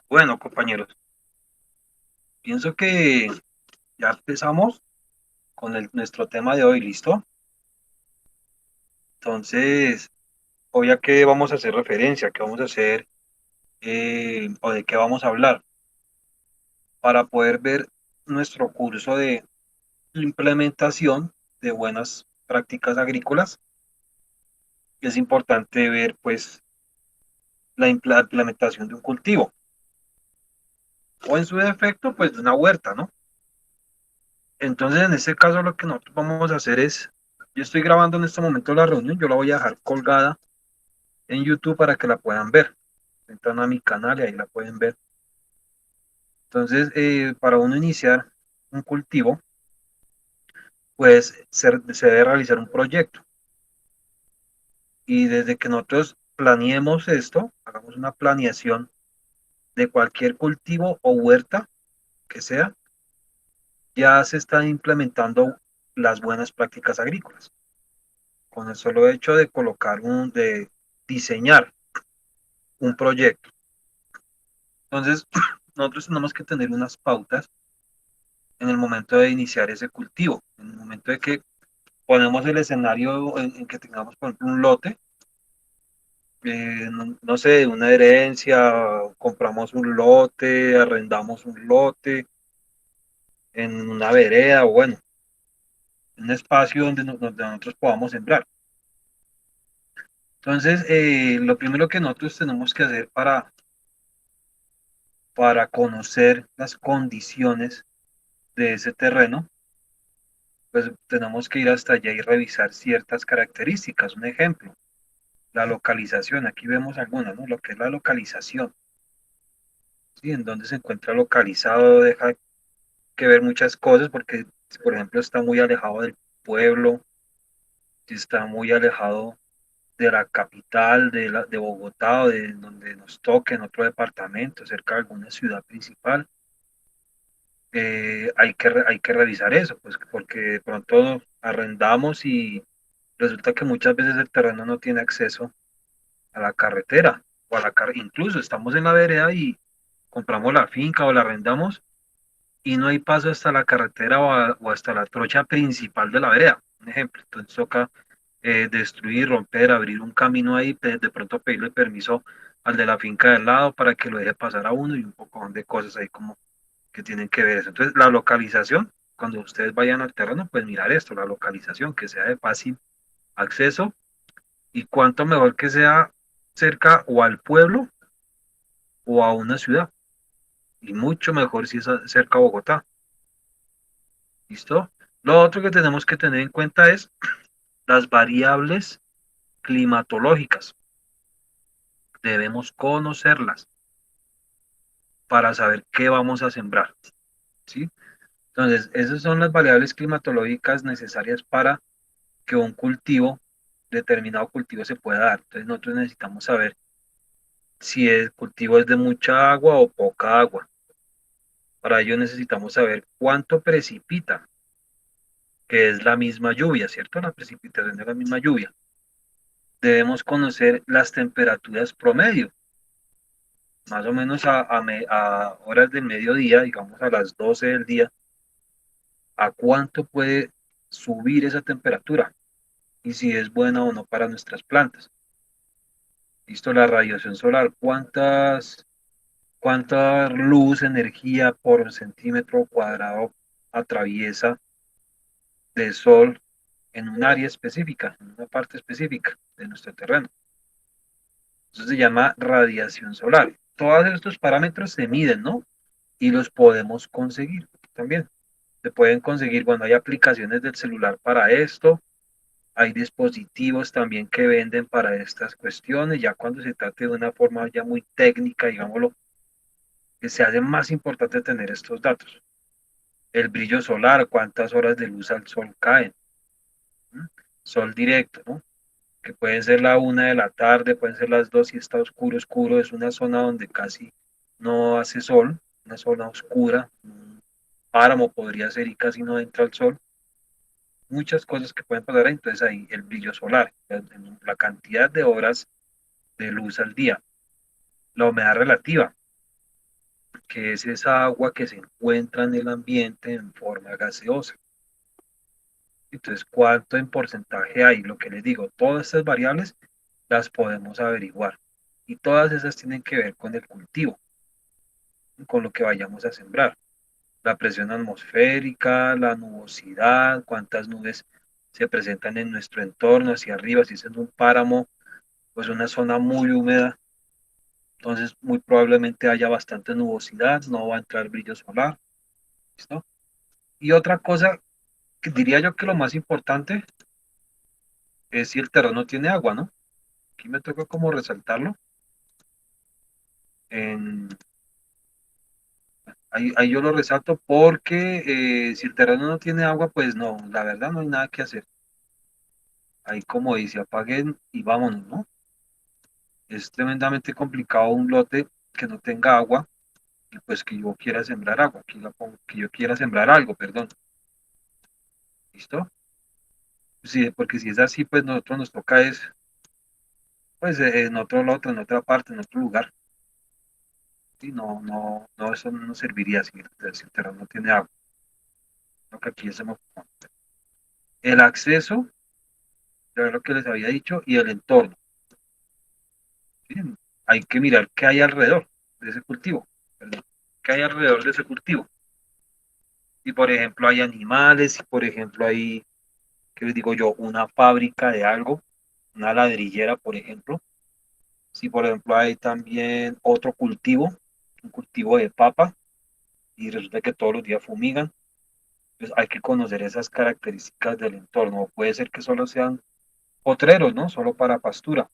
Bueno, compañeros, pienso que ya empezamos con nuestro tema de hoy, ¿listo? Entonces, hoy a qué vamos a hacer referencia, qué vamos a hacer o de qué vamos a hablar para poder ver nuestro curso de implementación de buenas prácticas agrícolas. Es importante ver, pues, la implementación de un cultivo o en su defecto, pues, de una huerta, ¿no? Entonces, en este caso, lo que nosotros vamos a hacer es, yo estoy grabando en este momento la reunión, yo la voy a dejar colgada en YouTube para que la puedan ver. Entran a mi canal y ahí la pueden ver. Entonces, para uno iniciar un cultivo, pues se debe realizar un proyecto. Y desde que nosotros planeemos esto, hagamos una planeación de cualquier cultivo o huerta que sea, ya se están implementando las buenas prácticas agrícolas. Con el solo hecho de de diseñar un proyecto. Entonces, nosotros tenemos que tener unas pautas en el momento de iniciar ese cultivo, en el momento de que ponemos el escenario en que tengamos, por ejemplo, un lote, no sé, una herencia, compramos un lote, arrendamos un lote en una vereda o bueno, un espacio donde nosotros podamos sembrar. Entonces, lo primero que nosotros tenemos que hacer para conocer las condiciones de ese terreno, pues tenemos que ir hasta allá y revisar ciertas características. Un ejemplo, la localización, aquí vemos algunas, ¿no? Lo que es la localización, ¿sí? En dónde se encuentra localizado, deja que ver muchas cosas, porque, si, por ejemplo, está muy alejado del pueblo, si está muy alejado de la capital, de Bogotá, o de donde nos toque en otro departamento, cerca de alguna ciudad principal, hay que revisar eso, pues, porque de pronto arrendamos y resulta que muchas veces el terreno no tiene acceso a la carretera o a incluso estamos en la vereda y compramos la finca o la arrendamos y no hay paso hasta la carretera o hasta la trocha principal de la vereda, un ejemplo. Entonces toca destruir, romper, abrir un camino ahí, de pronto pedirle permiso al de la finca del lado para que lo deje pasar a uno y un poco de cosas ahí como que tienen que ver eso. Entonces la localización, cuando ustedes vayan al terreno, pues mirar esto, la localización, que sea de fácil acceso y cuánto mejor que sea cerca o al pueblo o a una ciudad, y mucho mejor si es cerca a Bogotá. ¿Listo? Lo otro que tenemos que tener en cuenta es las variables climatológicas. Debemos conocerlas para saber qué vamos a sembrar. ¿Sí? Entonces, esas son las variables climatológicas necesarias para que un cultivo, determinado cultivo, se pueda dar. Entonces, nosotros necesitamos saber si el cultivo es de mucha agua o poca agua. Para ello necesitamos saber cuánto precipita, que es la misma lluvia, ¿cierto? La precipitación de la misma lluvia. Debemos conocer las temperaturas promedio, más o menos a horas del mediodía, digamos a las 12 del día, a cuánto puede subir esa temperatura y si es buena o no para nuestras plantas. Listo, la radiación solar, cuánta luz, energía por centímetro cuadrado atraviesa del sol en un área específica, en una parte específica de nuestro terreno. Eso se llama radiación solar. Todos estos parámetros se miden, ¿no? Y los podemos conseguir también. Se pueden conseguir cuando hay aplicaciones del celular para esto. Hay dispositivos también que venden para estas cuestiones. Ya cuando se trate de una forma ya muy técnica, digámoslo, que se hace más importante tener estos datos. El brillo solar, cuántas horas de luz al sol caen. ¿Mm? Sol directo, ¿no? Que pueden ser la 1 de la tarde, pueden ser las 2 y está oscuro, oscuro, es una zona donde casi no hace sol, una zona oscura, un páramo podría ser y casi no entra el sol, muchas cosas que pueden pasar, entonces ahí el brillo solar, la cantidad de horas de luz al día, la humedad relativa, que es esa agua que se encuentra en el ambiente en forma gaseosa. Entonces, ¿cuánto en porcentaje hay? Lo que les digo, todas estas variables las podemos averiguar y todas esas tienen que ver con el cultivo, con lo que vayamos a sembrar. La presión atmosférica, la nubosidad, cuántas nubes se presentan en nuestro entorno hacia arriba, si es en un páramo, pues una zona muy húmeda, entonces muy probablemente haya bastante nubosidad, no va a entrar brillo solar, ¿listo? Y otra cosa que diría yo que lo más importante es si el terreno tiene agua, ¿no? Aquí me toca como resaltarlo. En, ahí yo lo resalto porque si el terreno no tiene agua, pues no, la verdad no hay nada que hacer. Ahí como dice, apaguen y vámonos, ¿no? Es tremendamente complicado un lote que no tenga agua y pues que yo quiera sembrar agua, que yo quiera sembrar algo, perdón. ¿Listo? Sí, porque si es así, pues nosotros nos toca es, pues en otro lote, en otra parte, en otro lugar. Y no, no, no, eso no nos serviría si el terreno no tiene agua. Lo que aquí hacemos. El acceso, ya lo que les había dicho, y el entorno. ¿Sí? Hay que mirar qué hay alrededor de ese cultivo, perdón, qué hay alrededor de ese cultivo. Y por ejemplo hay animales, si por ejemplo hay, ¿qué les digo yo? Una fábrica de algo, una ladrillera, por ejemplo. Si por ejemplo hay también otro cultivo, un cultivo de papa, y resulta que todos los días fumigan, pues hay que conocer esas características del entorno. O puede ser que solo sean potreros, ¿no? Solo para pastura,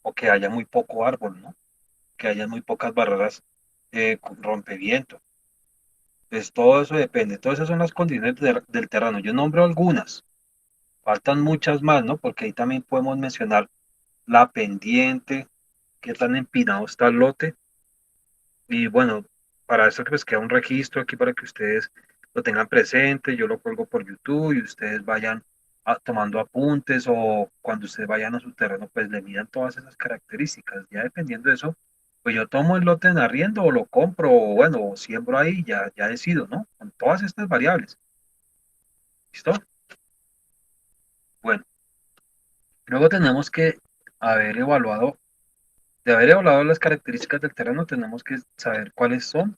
o que haya muy poco árbol, ¿no? Que haya muy pocas barreras con rompeviento. Pues todo eso depende. Todas esas son las condiciones del terreno. Yo nombro algunas, faltan muchas más, ¿no? Porque ahí también podemos mencionar la pendiente, qué tan empinado está el lote. Y bueno, para eso pues queda un registro aquí para que ustedes lo tengan presente. Yo lo cuelgo por YouTube y ustedes vayan tomando apuntes o cuando ustedes vayan a su terreno pues le midan todas esas características. Ya dependiendo de eso, pues yo tomo el lote en arriendo o lo compro o bueno, o siembro ahí, ya decido, ¿no? Con todas estas variables. ¿Listo? Bueno, luego tenemos que haber evaluado, de haber evaluado las características del terreno, tenemos que saber cuáles son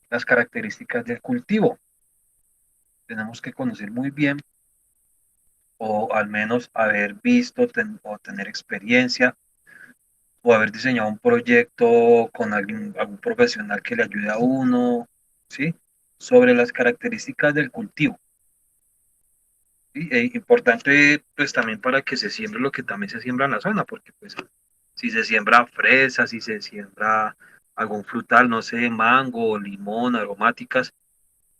las características del cultivo. Tenemos que conocer muy bien o al menos haber visto o tener experiencia o haber diseñado un proyecto con algún profesional que le ayude a uno, ¿sí? Sobre las características del cultivo. ¿Sí? Importante pues también para que se siembre lo que también se siembra en la zona, porque pues si se siembra fresa, si se siembra algún frutal, no sé, mango, limón, aromáticas,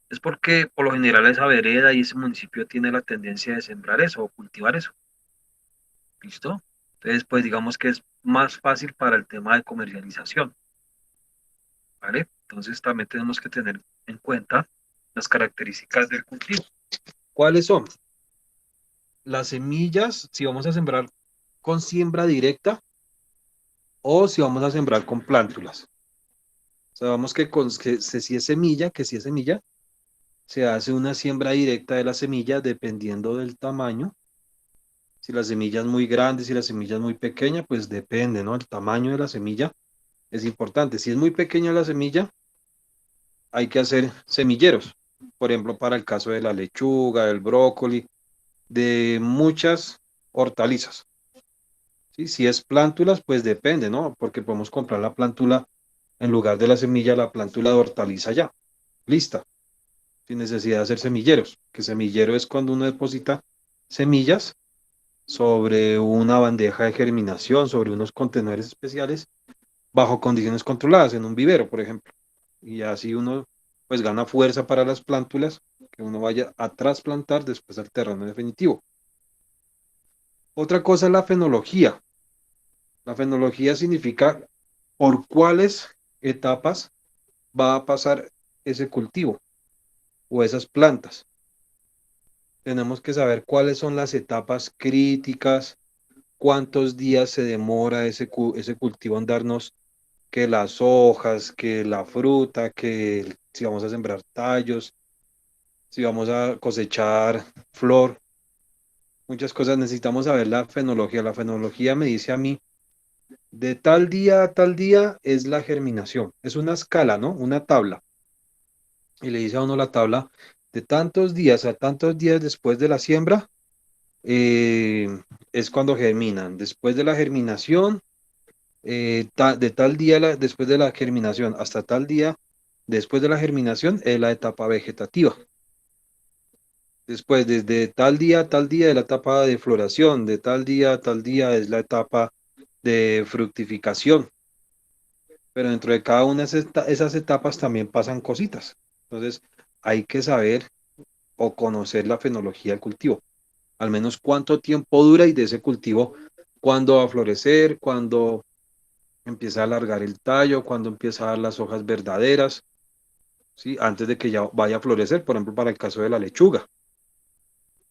es porque por lo general esa vereda y ese municipio tiene la tendencia de sembrar eso o cultivar eso. ¿Listo? Entonces, pues digamos que es más fácil para el tema de comercialización, ¿vale? Entonces también tenemos que tener en cuenta las características del cultivo. ¿Cuáles son? Las semillas, si vamos a sembrar con siembra directa o si vamos a sembrar con plántulas. Sabemos que si es semilla, se hace una siembra directa de la semilla dependiendo del tamaño. Si la semilla es muy grande, si la semilla es muy pequeña, pues depende, ¿no? El tamaño de la semilla es importante. Si es muy pequeña la semilla, hay que hacer semilleros. Por ejemplo, para el caso de la lechuga, del brócoli, de muchas hortalizas. ¿Sí? Si es plántulas, pues depende, ¿no? Porque podemos comprar la plántula en lugar de la semilla, la plántula de hortaliza ya, lista, sin necesidad de hacer semilleros. Que semillero es cuando uno deposita semillas sobre una bandeja de germinación, sobre unos contenedores especiales, bajo condiciones controladas, en un vivero, por ejemplo. Y así uno pues gana fuerza para las plántulas que uno vaya a trasplantar después al terreno definitivo. Otra cosa es la fenología. La fenología significa por cuáles etapas va a pasar ese cultivo o esas plantas. Tenemos que saber cuáles son las etapas críticas, cuántos días se demora ese cultivo en darnos que las hojas, que la fruta, que si vamos a sembrar tallos, si vamos a cosechar flor, muchas cosas. Necesitamos saber la fenología. La fenología me dice a mí, de tal día a tal día es la germinación. Es una escala, ¿no? Una tabla. Y le dice a uno la tabla, de tantos días a tantos días después de la siembra, eh, es cuando germinan. Después de la germinación, de tal día después de la germinación hasta tal día después de la germinación es la etapa vegetativa. Después, desde tal día a tal día es la etapa de floración, de tal día a tal día es la etapa de fructificación. Pero dentro de cada una de esas etapas también pasan cositas. Entonces, hay que saber o conocer la fenología del cultivo. Al menos cuánto tiempo dura y de ese cultivo, cuándo va a florecer, cuándo empieza a alargar el tallo, cuándo empieza a dar las hojas verdaderas, ¿sí? Antes de que ya vaya a florecer, por ejemplo, para el caso de la lechuga.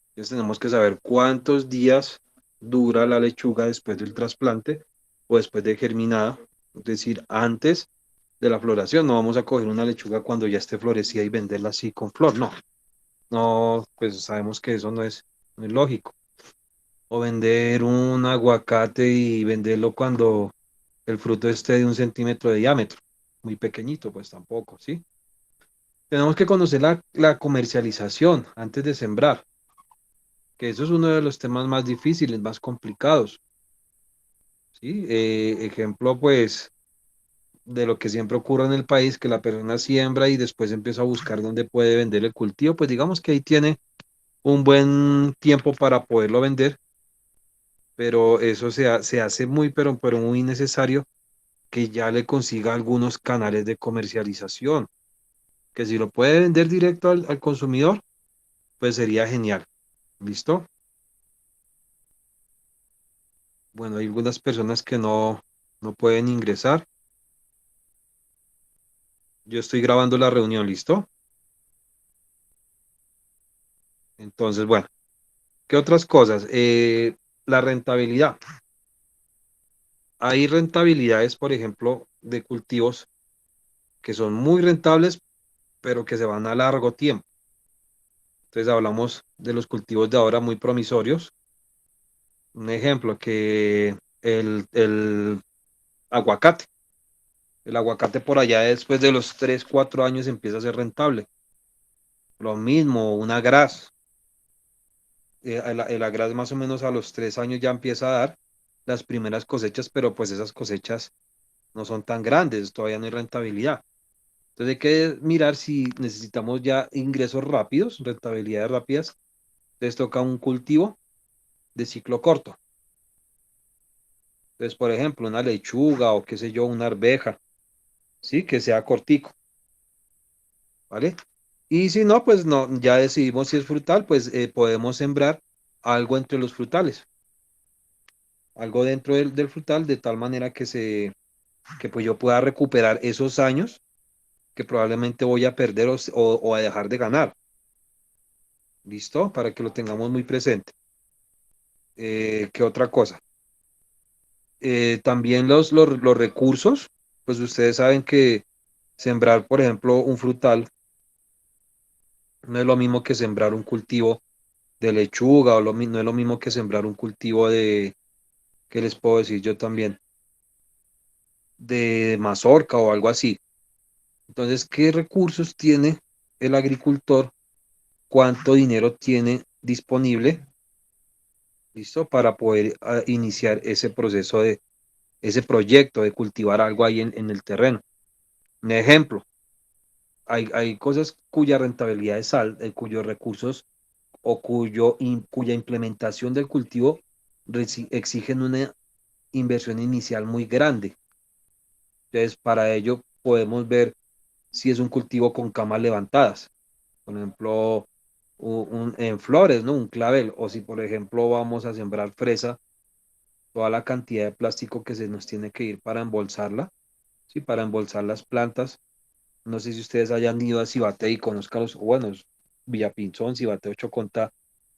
Entonces tenemos que saber cuántos días dura la lechuga después del trasplante o después de germinada, es decir, antes de la floración. No vamos a coger una lechuga cuando ya esté florecida y venderla así con flor, no. No, pues sabemos que eso no es lógico. O vender un aguacate y venderlo cuando el fruto esté de 1 centímetro de diámetro. Muy pequeñito, pues tampoco, ¿sí? Tenemos que conocer la comercialización antes de sembrar, que eso es uno de los temas más difíciles, más complicados, ¿sí? Ejemplo, pues, de lo que siempre ocurre en el país, que la persona siembra y después empieza a buscar dónde puede vender el cultivo, pues digamos que ahí tiene un buen tiempo para poderlo vender, pero eso se hace muy, pero muy necesario que ya le consiga algunos canales de comercialización, que si lo puede vender directo al consumidor, pues sería genial. ¿Listo? Bueno, hay algunas personas que no pueden ingresar. Yo estoy grabando la reunión, ¿listo? Entonces, bueno, ¿qué otras cosas? La rentabilidad. Hay rentabilidades, por ejemplo, de cultivos que son muy rentables, pero que se van a largo tiempo. Entonces hablamos de los cultivos de ahora muy promisorios. Un ejemplo, que el aguacate. El aguacate por allá después de los 3 4 años empieza a ser rentable. Lo mismo, una gras. El agraz más o menos a los 3 años ya empieza a dar las primeras cosechas, pero pues esas cosechas no son tan grandes, todavía no hay rentabilidad. Entonces hay que mirar si necesitamos ya ingresos rápidos, rentabilidades rápidas. Entonces toca un cultivo de ciclo corto. Entonces, por ejemplo, una lechuga o qué sé yo, una arveja, ¿sí? Que sea cortico, ¿vale? Y si no, pues no, ya decidimos si es frutal, pues podemos sembrar algo entre los frutales, algo dentro del frutal, de tal manera que pues yo pueda recuperar esos años que probablemente voy a perder o a dejar de ganar. ¿Listo? Para que lo tengamos muy presente. ¿Qué otra cosa? También los recursos, pues ustedes saben que sembrar, por ejemplo, un frutal no es lo mismo que sembrar un cultivo de lechuga o no es lo mismo que sembrar un cultivo de, ¿qué les puedo decir yo también? De mazorca o algo así. Entonces, ¿qué recursos tiene el agricultor? ¿Cuánto dinero tiene disponible? ¿Listo? Para poder iniciar ese proceso ese proyecto de cultivar algo ahí en el terreno. Un ejemplo, hay cosas cuya rentabilidad es alta, cuyos recursos o cuya implementación del cultivo exigen una inversión inicial muy grande. Entonces, para ello podemos ver si es un cultivo con camas levantadas. Por ejemplo, en flores, ¿no? Un clavel. O si, por ejemplo, vamos a sembrar fresa, toda la cantidad de plástico que se nos tiene que ir para embolsarla, ¿sí? Para embolsar las plantas. No sé si ustedes hayan ido a Cibate y conozcan los, bueno, Villapinzón, Cibate, Chocontá,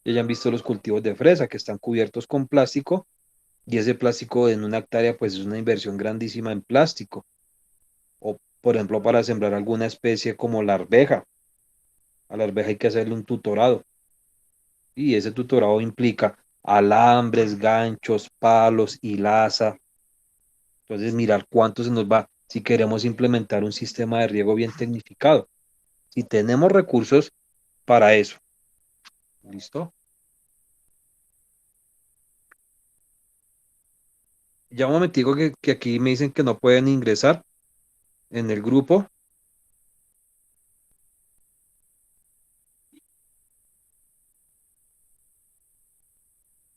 y hayan visto los cultivos de fresa que están cubiertos con plástico, y ese plástico en 1 hectárea, pues es una inversión grandísima en plástico. por ejemplo, para sembrar alguna especie como la arveja. A la arveja hay que hacerle un tutorado y ese tutorado implica alambres, ganchos, palos, hilaza. Entonces, mirar cuánto se nos va si queremos implementar un sistema de riego bien tecnificado. Si tenemos recursos para eso. ¿Listo? Ya un momentico que aquí me dicen que no pueden ingresar en el grupo.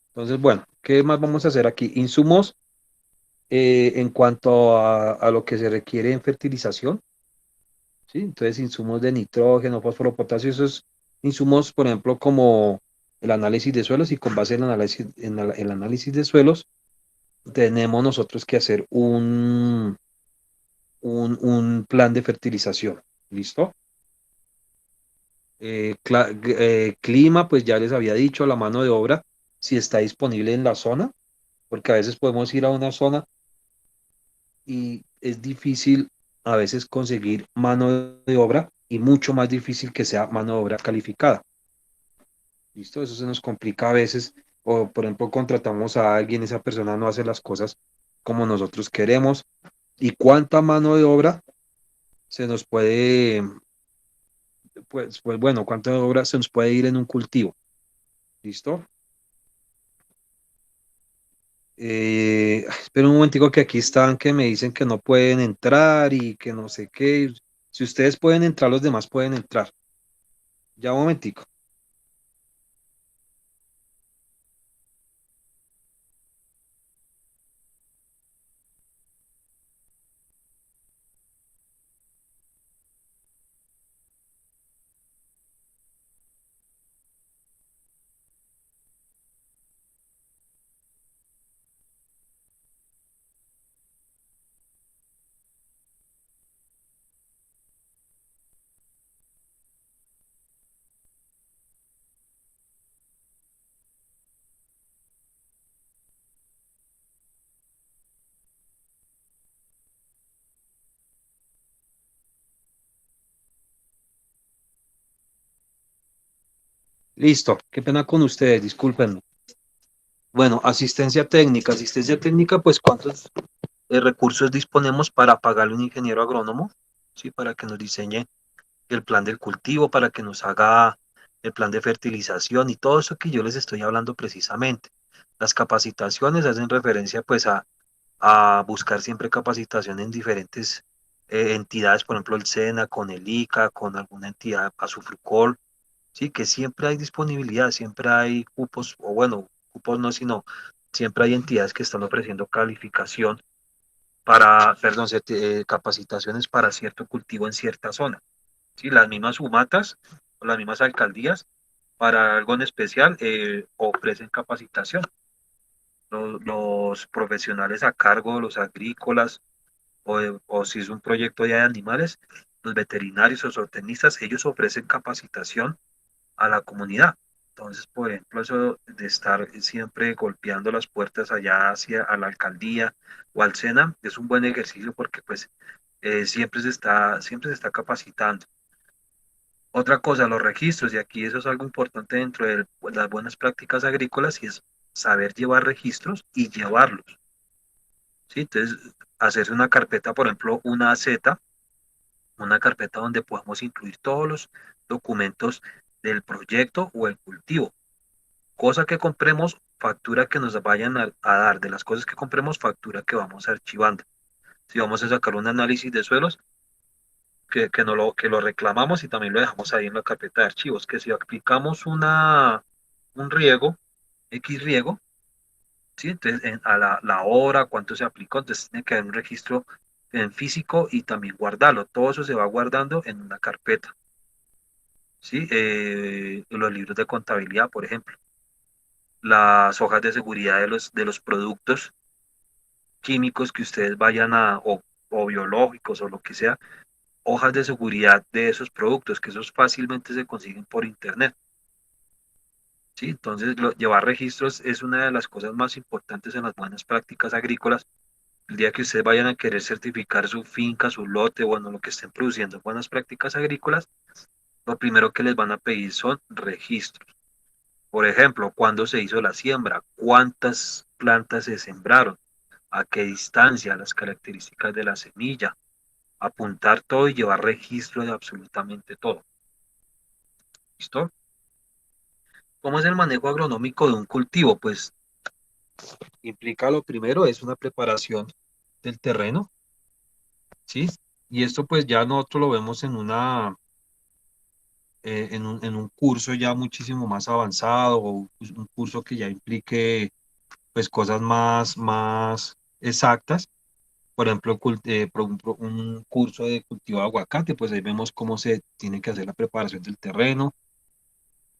Entonces, bueno, ¿qué más vamos a hacer aquí? Insumos en cuanto a lo que se requiere en fertilización, ¿sí? Entonces, insumos de nitrógeno, fósforo, potasio, esos insumos, por ejemplo, como el análisis de suelos y con base en el análisis de suelos, tenemos nosotros que hacer un plan de fertilización. ¿Listo? Clima, pues ya les había dicho, la mano de obra, si está disponible en la zona, porque a veces podemos ir a una zona y es difícil a veces conseguir mano de obra y mucho más difícil que sea mano de obra calificada. ¿Listo? Eso se nos complica a veces, o por ejemplo contratamos a alguien, esa persona no hace las cosas como nosotros queremos. ¿Y cuánta mano de obra se nos puede, pues bueno, cuánta obra se nos puede ir en un cultivo? ¿Listo? Espera un momentico que aquí están que me dicen que no pueden entrar y que no sé qué. Si ustedes pueden entrar, los demás pueden entrar. Ya un momentico. Listo. Qué pena con ustedes, discúlpenme. Bueno, asistencia técnica. Asistencia técnica, pues, ¿cuántos recursos disponemos para pagarle a un ingeniero agrónomo? Sí, para que nos diseñe el plan del cultivo, para que nos haga el plan de fertilización y todo eso que yo les estoy hablando precisamente. Las capacitaciones hacen referencia, pues, a buscar siempre capacitación en diferentes entidades, por ejemplo, el SENA, con el ICA, con alguna entidad, Azufrucol, sí, que siempre hay disponibilidad, siempre hay cupos, o bueno, cupos no, sino siempre hay entidades que están ofreciendo calificación perdón, capacitaciones para cierto cultivo en cierta zona. Sí, las mismas humatas o las mismas alcaldías para algo en especial ofrecen capacitación. Los profesionales a cargo, los agrícolas, o si es un proyecto ya de animales, los veterinarios o zootecnistas, ellos ofrecen capacitación a la comunidad. Entonces, por ejemplo, eso de estar siempre golpeando las puertas allá hacia a la alcaldía o al SENA es un buen ejercicio porque pues siempre se está capacitando. Otra cosa, los registros, y aquí eso es algo importante dentro de las buenas prácticas agrícolas, y es saber llevar registros y llevarlos. ¿Sí? Entonces, hacerse una carpeta, por ejemplo, una Z, una carpeta donde podamos incluir todos los documentos del proyecto o el cultivo. Cosa que compremos, factura que nos vayan a dar. De las cosas que compremos, factura que vamos archivando. Si vamos a sacar un análisis de suelos, que lo reclamamos y también lo dejamos ahí en la carpeta de archivos. Que si aplicamos un riego, X riego, ¿sí? Entonces, a la hora, cuánto se aplicó, entonces tiene que haber un registro en físico y también guardarlo. Todo eso se va guardando en una carpeta, ¿sí? Los libros de contabilidad, por ejemplo, las hojas de seguridad de los productos químicos que ustedes vayan o biológicos o lo que sea, hojas de seguridad de esos productos, que esos fácilmente se consiguen por internet. ¿Sí? Entonces, llevar registros es una de las cosas más importantes en las buenas prácticas agrícolas El día que ustedes vayan a querer certificar su finca, su lote, bueno, lo que estén produciendo, buenas prácticas agrícolas, lo primero que les van a pedir son registros. Por ejemplo, cuándo se hizo la siembra, cuántas plantas se sembraron, a qué distancia, las características de la semilla, apuntar todo y llevar registro de absolutamente todo. ¿Listo? ¿Cómo es el manejo agronómico de un cultivo? Pues implica lo primero es una preparación del terreno, ¿sí? Y esto pues ya nosotros lo vemos en en un curso ya muchísimo más avanzado o pues, un curso que ya implique pues cosas más exactas. Por ejemplo, un curso de cultivo de aguacate, pues ahí vemos cómo se tiene que hacer la preparación del terreno.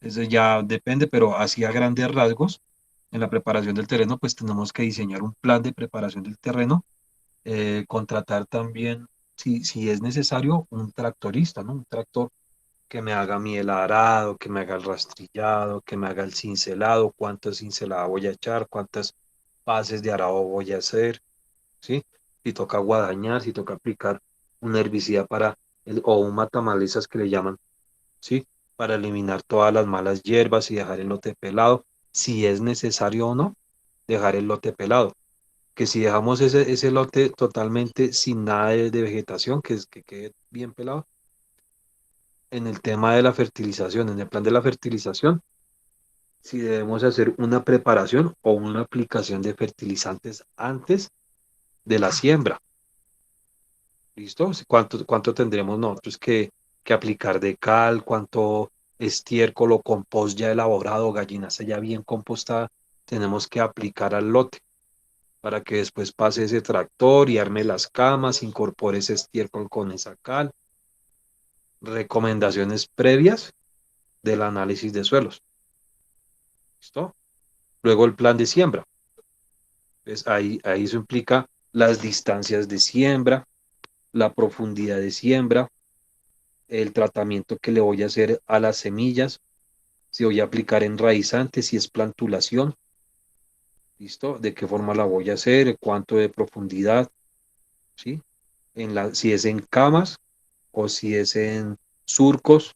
Eso ya depende, pero así a grandes rasgos, en la preparación del terreno, pues tenemos que diseñar un plan de preparación del terreno, contratar también, si es necesario, un tractorista, ¿no? Un tractor que me haga mi el arado, que me haga el rastrillado, que me haga el cincelado, cuántas cinceladas voy a echar, cuántas pases de arado voy a hacer, ¿sí? Si toca guadañar, si toca aplicar un herbicida o un matamalezas que le llaman, ¿sí? Para eliminar todas las malas hierbas y dejar el lote pelado, si es necesario o no, dejar el lote pelado. Que si dejamos ese lote totalmente sin nada de vegetación, que quede bien pelado, en el tema de la fertilización, en el plan de la fertilización, si debemos hacer una preparación o una aplicación de fertilizantes antes de la siembra. ¿Listo? ¿Cuánto tendremos nosotros que aplicar de cal? ¿Cuánto estiércol o compost ya elaborado, gallinaza ya bien compostada, tenemos que aplicar al lote para que después pase ese tractor y arme las camas, incorpore ese estiércol con esa cal? Recomendaciones previas del análisis de suelos. ¿Listo? Luego el plan de siembra. Pues ahí eso implica las distancias de siembra, la profundidad de siembra, el tratamiento que le voy a hacer a las semillas, si voy a aplicar enraizante, si es plantulación, ¿listo? ¿De qué forma la voy a hacer? ¿Cuánto de profundidad? ¿Sí? Si es en camas o si es en surcos,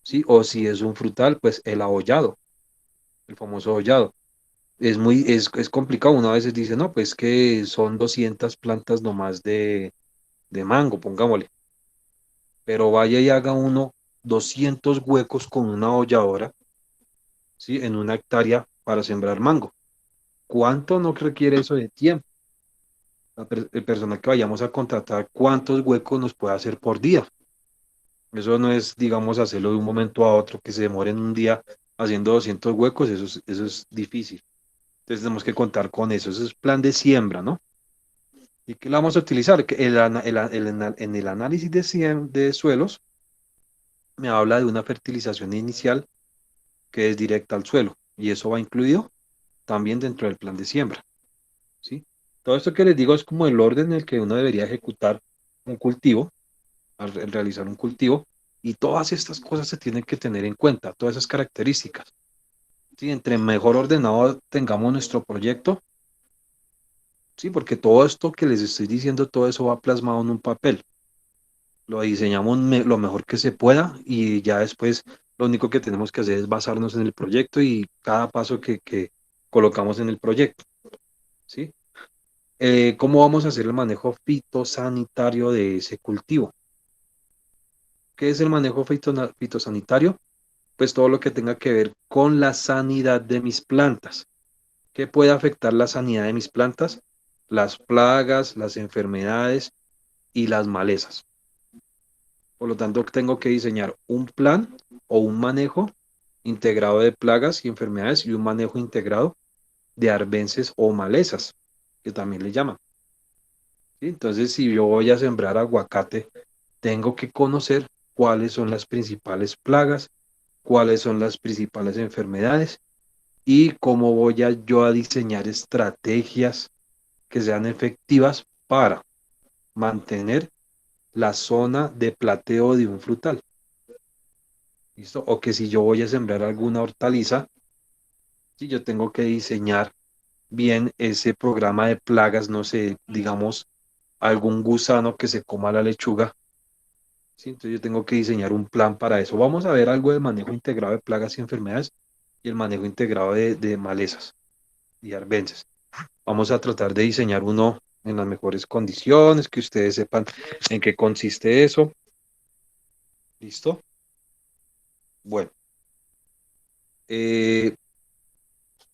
¿sí? O si es un frutal, pues el ahollado, el famoso ahollado. Es complicado, uno a veces dice, no, pues que son 200 plantas nomás de mango, pongámosle, pero vaya y haga uno 200 huecos con una holladora, ¿sí? En una hectárea para sembrar mango. ¿Cuánto no requiere eso de tiempo? El personal que vayamos a contratar, ¿cuántos huecos nos puede hacer por día? Eso no es, digamos, hacerlo de un momento a otro, que se demoren un día haciendo 200 huecos, eso es difícil. Entonces tenemos que contar con eso. Eso es plan de siembra, ¿no? ¿Y qué la vamos a utilizar? Que en el análisis de suelos me habla de una fertilización inicial que es directa al suelo y eso va incluido también dentro del plan de siembra, ¿sí? Todo esto que les digo es como el orden en el que uno debería ejecutar un cultivo, al realizar un cultivo, y todas estas cosas se tienen que tener en cuenta, todas esas características. ¿Sí? Entre mejor ordenado tengamos nuestro proyecto, ¿sí? Porque todo esto que les estoy diciendo, todo eso va plasmado en un papel. Lo diseñamos lo mejor que se pueda y ya después lo único que tenemos que hacer es basarnos en el proyecto y cada paso que colocamos en el proyecto, ¿sí? ¿Cómo vamos a hacer el manejo fitosanitario de ese cultivo? ¿Qué es el manejo fitosanitario? Pues todo lo que tenga que ver con la sanidad de mis plantas. ¿Qué puede afectar la sanidad de mis plantas? Las plagas, las enfermedades y las malezas. Por lo tanto, tengo que diseñar un plan o un manejo integrado de plagas y enfermedades y un manejo integrado de arbences o malezas, que también le llaman. ¿Sí? Entonces, si yo voy a sembrar aguacate, tengo que conocer cuáles son las principales plagas, cuáles son las principales enfermedades y cómo voy yo a diseñar estrategias que sean efectivas para mantener la zona de plateo de un frutal. ¿Listo? O que si yo voy a sembrar alguna hortaliza, si yo tengo que diseñar bien ese programa de plagas, no sé, digamos, algún gusano que se coma la lechuga. ¿Sí? Entonces yo tengo que diseñar un plan para eso. Vamos a ver algo de manejo integrado de plagas y enfermedades y el manejo integrado de malezas y arbences. Vamos a tratar de diseñar uno en las mejores condiciones, que ustedes sepan en qué consiste eso. ¿Listo? Bueno, eh,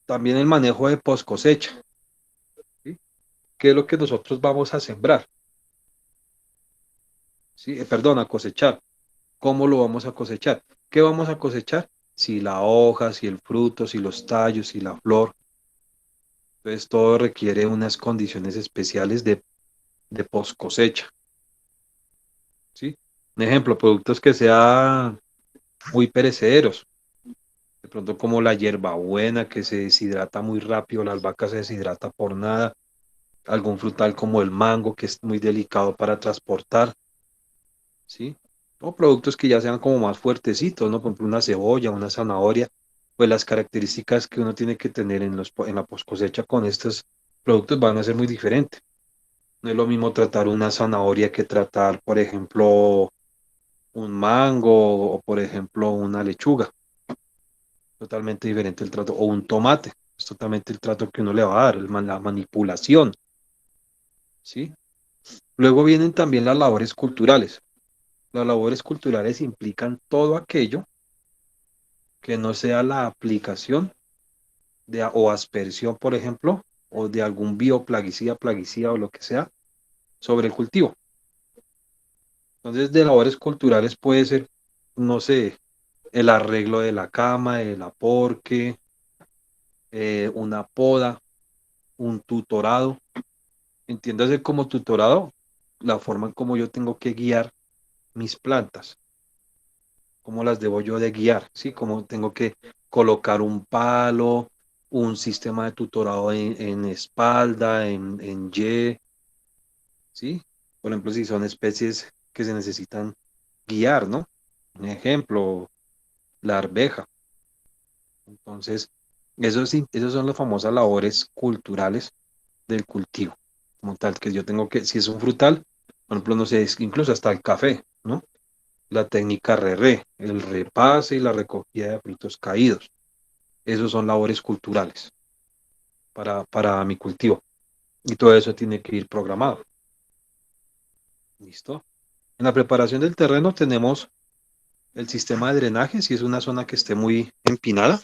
también el manejo de post cosecha. ¿Sí? ¿Qué es lo que nosotros vamos a sembrar? ¿Sí? Perdón, a cosechar. ¿Cómo lo vamos a cosechar? ¿Qué vamos a cosechar? Si la hoja, si el fruto, si los tallos, si la flor. Entonces todo requiere unas condiciones especiales de post cosecha. ¿Sí? Un ejemplo, productos que sean muy perecederos. De pronto como la hierbabuena que se deshidrata muy rápido, la albahaca se deshidrata por nada. Algún frutal como el mango que es muy delicado para transportar. ¿Sí? O productos que ya sean como más fuertecitos, ¿no? Por ejemplo, una cebolla, una zanahoria, pues las características que uno tiene que tener en la post cosecha con estos productos van a ser muy diferentes. No es lo mismo tratar una zanahoria que tratar, por ejemplo, un mango o, por ejemplo, una lechuga. Totalmente diferente el trato. O un tomate. Es totalmente el trato que uno le va a dar, la manipulación. ¿Sí? Luego vienen también las labores culturales. Las labores culturales implican todo aquello que no sea la aplicación o aspersión, por ejemplo, o de algún bioplaguicida, plaguicida o lo que sea sobre el cultivo. Entonces, de labores culturales puede ser, no sé, el arreglo de la cama, el aporque, una poda, un tutorado. Entiéndase como tutorado la forma en cómo yo tengo que guiar mis plantas, cómo las debo yo de guiar, ¿sí? Cómo tengo que colocar un palo, un sistema de tutorado en espalda, en Y, ¿sí? Por ejemplo, si son especies que se necesitan guiar, ¿no? Un ejemplo, la arveja. Entonces, eso sí, esas son las famosas labores culturales del cultivo, como tal, que yo tengo que, si es un frutal, por ejemplo, no sé, incluso hasta el café, ¿no? La técnica re, el repase y la recogida de frutos caídos. Esos son labores culturales para mi cultivo. Y todo eso tiene que ir programado. ¿Listo? En la preparación del terreno tenemos el sistema de drenaje, si es una zona que esté muy empinada,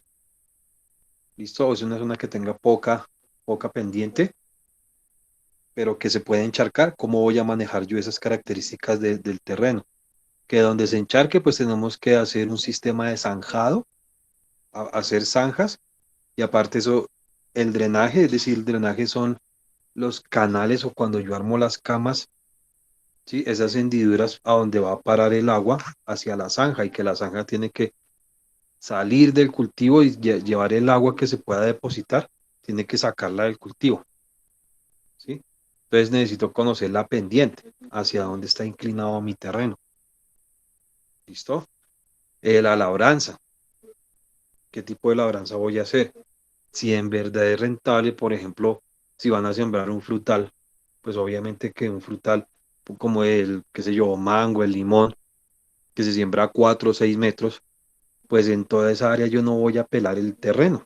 ¿listo? O es una zona que tenga poca pendiente, pero que se puede encharcar. ¿Cómo voy a manejar yo esas características del terreno? Que donde se encharque, pues tenemos que hacer un sistema de zanjado, hacer zanjas, y aparte eso, el drenaje, es decir, el drenaje son los canales o cuando yo armo las camas, ¿sí? Esas hendiduras a donde va a parar el agua hacia la zanja y que la zanja tiene que salir del cultivo y llevar el agua que se pueda depositar, tiene que sacarla del cultivo, ¿sí? Entonces necesito conocer la pendiente, hacia dónde está inclinado mi terreno, ¿listo? La labranza, ¿qué tipo de labranza voy a hacer? Si en verdad es rentable, por ejemplo, si van a sembrar un frutal, pues obviamente que un frutal como el, qué sé yo, mango, el limón, que se siembra a 4 o 6 metros, pues en toda esa área yo no voy a pelar el terreno,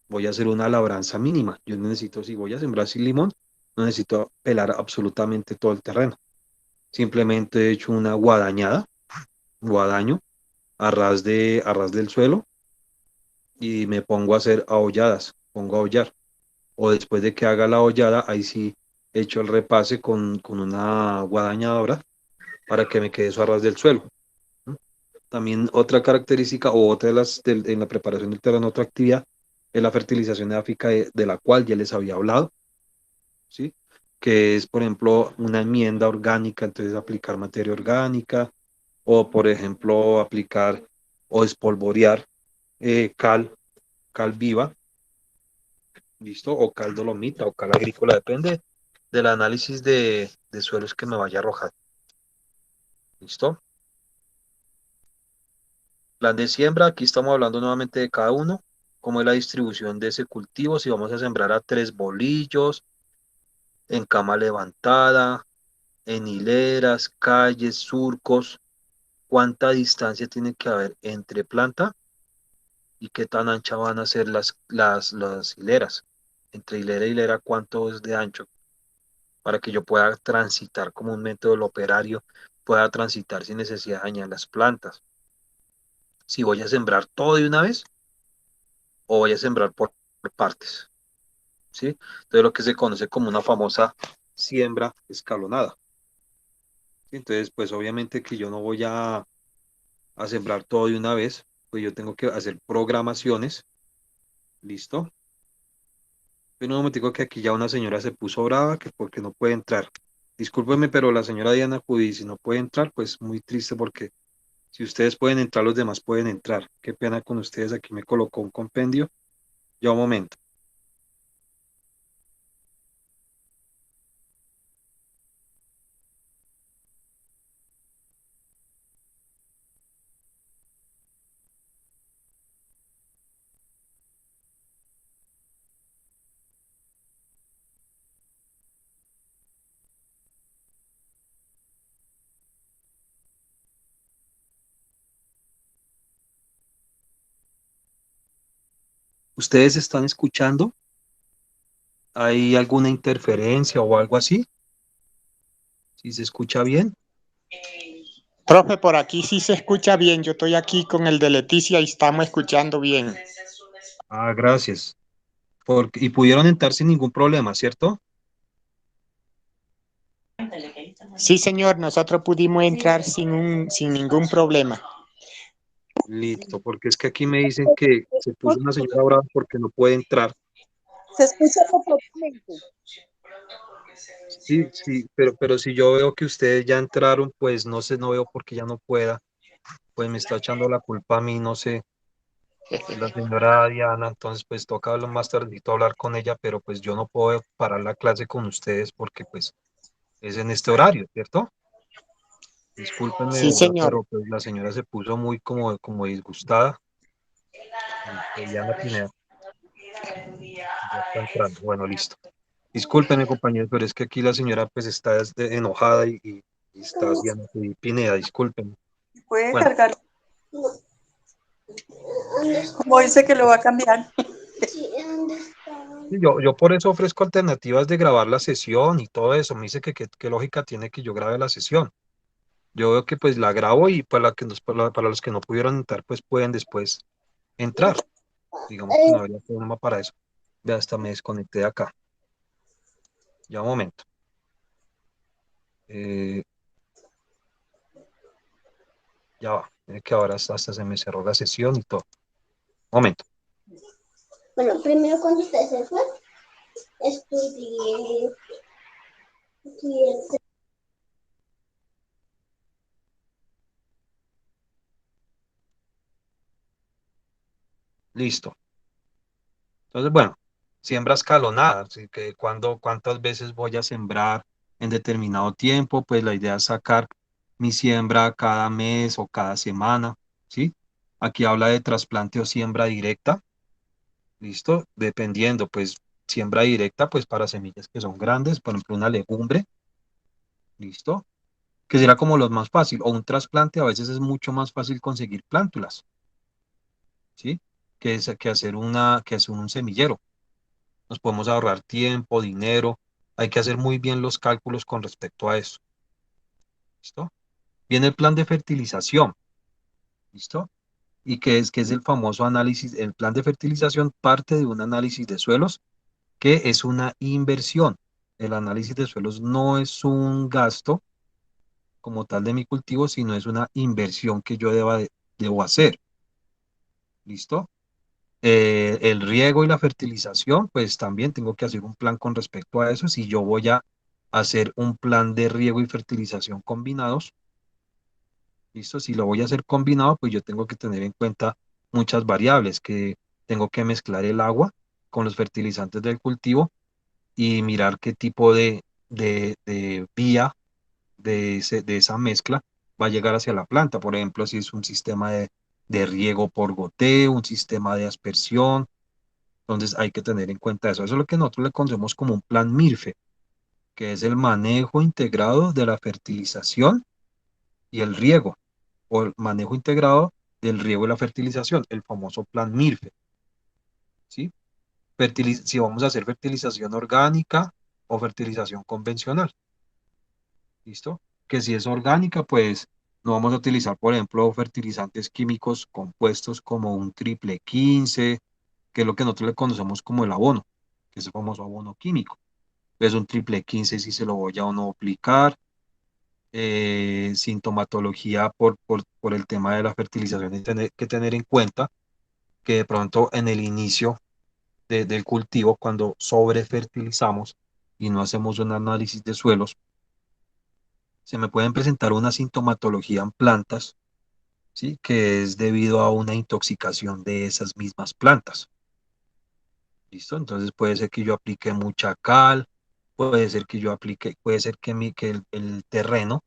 voy a hacer una labranza mínima. Yo necesito, si voy a sembrar sin limón, no necesito pelar absolutamente todo el terreno. Simplemente he hecho una guadañada, guadaño, a ras del suelo y me pongo a hacer aholladas, pongo a hollar. O después de que haga la hollada, ahí sí echo el repase con una guadañadora para que me quede eso a ras del suelo. ¿No? También otra característica o otra de en la preparación del terreno, otra actividad es la fertilización edáfica de la cual ya les había hablado, ¿sí? Que es, por ejemplo, una enmienda orgánica, entonces aplicar materia orgánica o, por ejemplo, aplicar o espolvorear cal viva, ¿listo? O cal dolomita o cal agrícola, depende del análisis de suelos que me vaya a arrojar, ¿listo? Plan de siembra, aquí estamos hablando nuevamente de cada uno. cómo es la distribución de ese cultivo, si vamos a sembrar a 3 bolillos, en cama levantada, en hileras, calles, surcos, cuánta distancia tiene que haber entre planta y qué tan ancha van a ser las hileras. Entre hilera y hilera, cuánto es de ancho, para que yo pueda transitar como un método del operario, pueda transitar sin necesidad de dañar las plantas. Si voy a sembrar todo de una vez o voy a sembrar por partes, ¿sí? Entonces lo que se conoce como una famosa siembra escalonada. ¿Sí? Entonces, pues obviamente que yo no voy a sembrar todo de una vez, pues yo tengo que hacer programaciones, ¿listo? Pero un momentico que aquí ya una señora se puso brava, que porque no puede entrar. Discúlpeme, pero la señora Diana Judy, si no puede entrar, pues muy triste porque si ustedes pueden entrar, los demás pueden entrar. Qué pena con ustedes, aquí me colocó un compendio. Ya un momento. ¿Ustedes están escuchando? ¿Hay alguna interferencia o algo así? ¿Si se escucha bien? Profe, por aquí sí se escucha bien. Yo estoy aquí con el de Leticia y estamos escuchando bien. Ah, gracias. Y pudieron entrar sin ningún problema, ¿cierto? Sí, señor, nosotros pudimos entrar sin ningún problema. Listo, porque es que aquí me dicen que se puso una señora brava porque no puede entrar. Se escucha perfectamente. Sí, sí, pero si yo veo que ustedes ya entraron, pues no sé, no veo por qué ya no pueda. Pues me está echando la culpa a mí, no sé, la señora Diana, entonces pues toca hablar más tardito hablar con ella, pero pues yo no puedo parar la clase con ustedes porque pues es en este horario, ¿cierto? Discúlpenme de Sí, verdad, señor. pero pues la señora se puso muy como disgustada. Diana Pineda, ya está entrando. Bueno, listo. Discúlpenme, compañeros, pero es que aquí la señora pues está enojada y está Diana Pineda, discúlpenme. Puede Bueno, cargar, como dice que lo va a cambiar. sí, yo por eso ofrezco alternativas de grabar la sesión y todo eso. Me dice que qué lógica tiene que yo grabe la sesión. Yo veo que pues la grabo y para los que no pudieron entrar, pues pueden después entrar. Digamos que no habría problema para eso. Ya hasta me desconecté de acá. Ya un momento. Eh, ya va. Que ahora hasta se me cerró la sesión y todo. Momento. Bueno, primero cuando usted se fue, estudié, estudié. Listo. Entonces, bueno, siembra escalonada, así que cuántas veces voy a sembrar en determinado tiempo, pues la idea es sacar mi siembra cada mes o cada semana, ¿sí? Aquí habla de trasplante o siembra directa, ¿listo? Dependiendo, pues siembra directa, pues para semillas que son grandes, por ejemplo, una legumbre, ¿listo? Que será como lo más fácil, o un trasplante a veces es mucho más fácil conseguir plántulas, ¿sí? Que hacer un semillero. Nos podemos ahorrar tiempo, dinero. Hay que hacer muy bien los cálculos con respecto a eso. ¿Listo? Viene el plan de fertilización. ¿Listo? Y que es el famoso análisis. El plan de fertilización parte de un análisis de suelos, que es una inversión. El análisis de suelos no es un gasto como tal de mi cultivo, sino es una inversión que yo debo hacer. ¿Listo? El riego y la fertilización, pues también tengo que hacer un plan con respecto a eso. Si yo voy a hacer un plan de riego y fertilización combinados, ¿listo? Si lo voy a hacer combinado, pues yo tengo que tener en cuenta muchas variables, que tengo que mezclar el agua con los fertilizantes del cultivo y mirar qué tipo de vía de esa mezcla va a llegar hacia la planta. Por ejemplo, si es un sistema de riego por goteo, un sistema de aspersión. Entonces hay que tener en cuenta eso. Eso es lo que nosotros le conocemos como un plan MIRFE, que es el manejo integrado de la fertilización y el riego, o el manejo integrado del riego y la fertilización, el famoso plan MIRFE, ¿sí? Si vamos a hacer fertilización orgánica o fertilización convencional, ¿listo? Que si es orgánica, pues no vamos a utilizar, por ejemplo, fertilizantes químicos compuestos como un triple 15, que es lo que nosotros le conocemos como el abono, que es el famoso abono químico. Es un triple 15 si se lo voy a o no aplicar. Sintomatología por el tema de la fertilización, hay que tener en cuenta que de pronto en el inicio del cultivo, cuando sobrefertilizamos y no hacemos un análisis de suelos, se me pueden presentar una sintomatología en plantas, ¿sí? Que es debido a una intoxicación de esas mismas plantas. ¿Listo? Entonces puede ser que yo aplique mucha cal, puede ser que yo aplique, puede ser que, que el terreno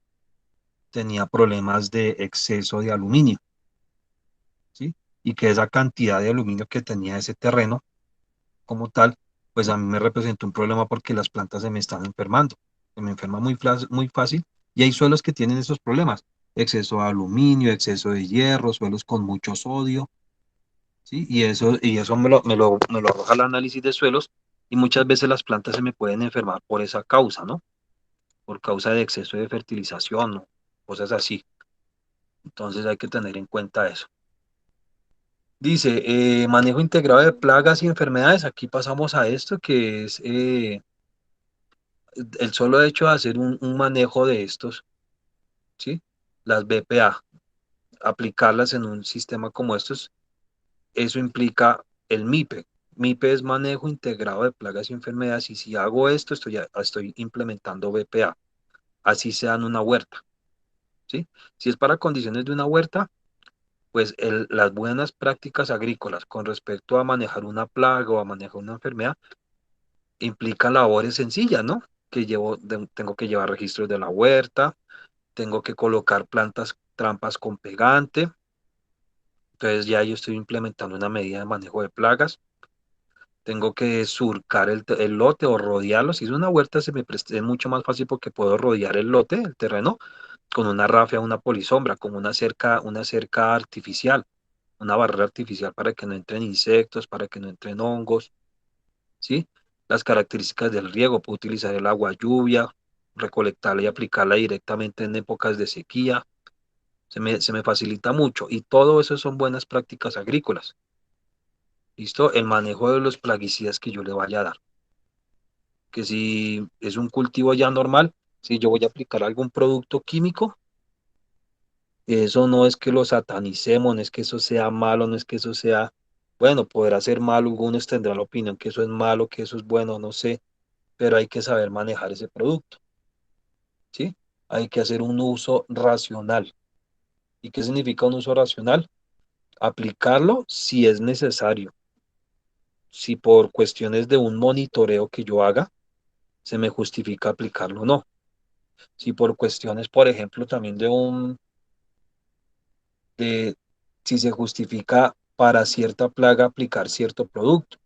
tenía problemas de exceso de aluminio, ¿sí? Y que esa cantidad de aluminio que tenía ese terreno como tal, pues a mí me representó un problema porque las plantas se me están enfermando, se me enferma muy fácil y hay suelos que tienen esos problemas, exceso de aluminio, exceso de hierro, suelos con mucho sodio, ¿sí? Y eso me lo arroja el análisis de suelos y muchas veces las plantas se me pueden enfermar por esa causa, ¿no? Por causa de exceso de fertilización, ¿no? Cosas así. Entonces hay que tener en cuenta eso. Dice, manejo integrado de plagas y enfermedades. Aquí pasamos a esto, que es el solo hecho de hacer un manejo de estos, ¿sí? Las BPA, aplicarlas en un sistema como estos, eso implica el MIPE. MIPE es manejo integrado de plagas y enfermedades, y si hago esto, estoy implementando BPA, así sea en una huerta, ¿sí? Si es para condiciones de una huerta, pues las buenas prácticas agrícolas con respecto a manejar una plaga o a manejar una enfermedad implican labores sencillas, ¿no? Tengo que llevar registros de la huerta, tengo que colocar plantas trampas con pegante, entonces ya yo estoy implementando una medida de manejo de plagas, tengo que surcar el lote o rodearlo. Si es una huerta es mucho más fácil porque puedo rodear el lote, el terreno, con una rafia, una polisombra, con una cerca artificial, una barrera artificial para que no entren insectos, para que no entren hongos, ¿sí? Las características del riego, puedo utilizar el agua lluvia, recolectarla y aplicarla directamente en épocas de sequía, se me facilita mucho y todo eso son buenas prácticas agrícolas. ¿Listo? El manejo de los plaguicidas que yo le vaya a dar. Que si es un cultivo ya normal, si yo voy a aplicar algún producto químico, eso no es que lo satanicemos, no es que eso sea malo, no es que eso sea, bueno, podrá ser malo, algunos tendrán la opinión que eso es malo, que eso es bueno, no sé, pero hay que saber manejar ese producto, ¿sí? Hay que hacer un uso racional. ¿Y qué significa un uso racional? Aplicarlo si es necesario. Si por cuestiones de un monitoreo que yo haga, se me justifica aplicarlo o no. Si por cuestiones, por ejemplo, también de si se justifica para cierta plaga aplicar cierto producto,